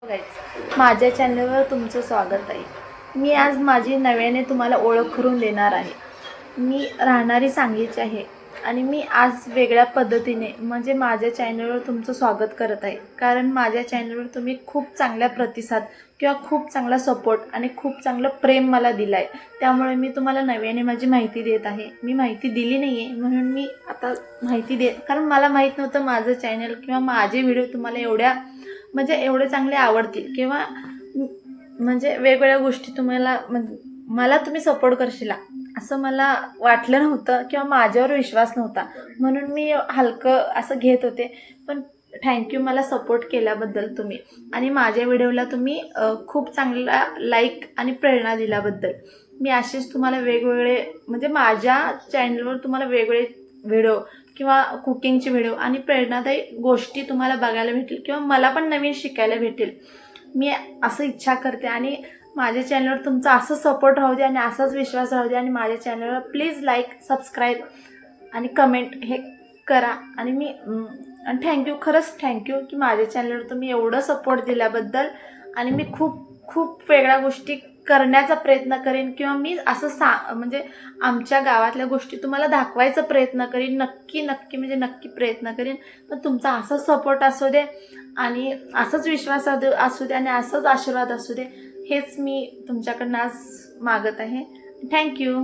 Guys, माझ्या चॅनलवर तुमचं स्वागत आहे। मी आज माझी नव्याने तुम्हाला ओळख करून देणार आहे। मी राहणारी सांगलीची आहे आणि मी आज वेगळ्या पद्धतीने म्हणजे माझ्या चॅनलवर तुमचं स्वागत करत आहे। कारण माझ्या चॅनलवर तुम्ही खूप चांगला प्रतिसाद किंवा खूप चांगला सपोर्ट आणि खूप चांगलं प्रेम मला दिलं आहे। त्यामुळे मी तुम्हाला नव्याने माझी माहिती देत आहे। मी माहिती दिली नाही आहे म्हणून मी आता माहिती देत, कारण मला माहीत नव्हतं माझं चॅनल किंवा माझे व्हिडिओ तुम्हाला एवढे चांगले आवडतील किंवा म्हणजे वेगवेगळ्या गोष्टी तुम्हाला मला तुम्ही सपोर्ट करशील असं मला वाटलं नव्हतं किंवा माझ्यावर विश्वास नव्हता, म्हणून मी हलकं असं घेत होते। पण थँक्यू मला सपोर्ट केल्याबद्दल तुम्ही, आणि माझ्या व्हिडिओला तुम्ही खूप चांगला लाईक आणि प्रेरणा दिल्याबद्दल। मी असेच तुम्हाला वेगवेगळे म्हणजे माझ्या चॅनलवर तुम्हाला वेगवेगळे व्हिडिओ किंवा कुकिंगचे व्हिडिओ आणि प्रेरणादायी गोष्टी तुम्हाला बघायला भेटेल किंवा मला पण नवीन शिकायला भेटेल, मी असं इच्छा करते। आणि माझ्या चॅनलवर तुमचा असं सपोर्ट राहू दे आणि असाच विश्वास राहू दे। आणि माझ्या चॅनलवर प्लीज लाईक, सबस्क्राईब आणि कमेंट हे करा। आणि थँक्यू, खरंच थँक्यू की माझ्या चॅनलवर तुम्ही एवढं सपोर्ट दिल्याबद्दल। आणि मी खूप वेगळ्या गोष्टी करण्याचा प्रयत्न करेन किंवा मी असं म्हणजे आमच्या गावातल्या गोष्टी तुम्हाला दाखवायचा प्रयत्न करीन, नक्की प्रयत्न करीन। पण तुमचा असाच सपोर्ट असू दे आणि असाच विश्वास असू दे आणि असाच आशीर्वाद असू दे, हेच मी तुमच्याकडनं आज मागत आहे। थँक्यू।